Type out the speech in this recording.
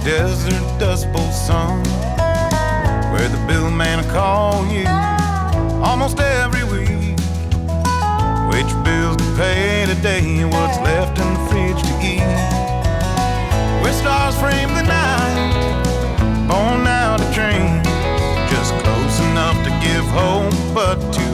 desert dust bowl song, where the bill man will call you almost every week. Wait your bills to pay today, what's left in the fridge to eat. Where stars frame the night, born out of dreams, just close enough to give hope, but too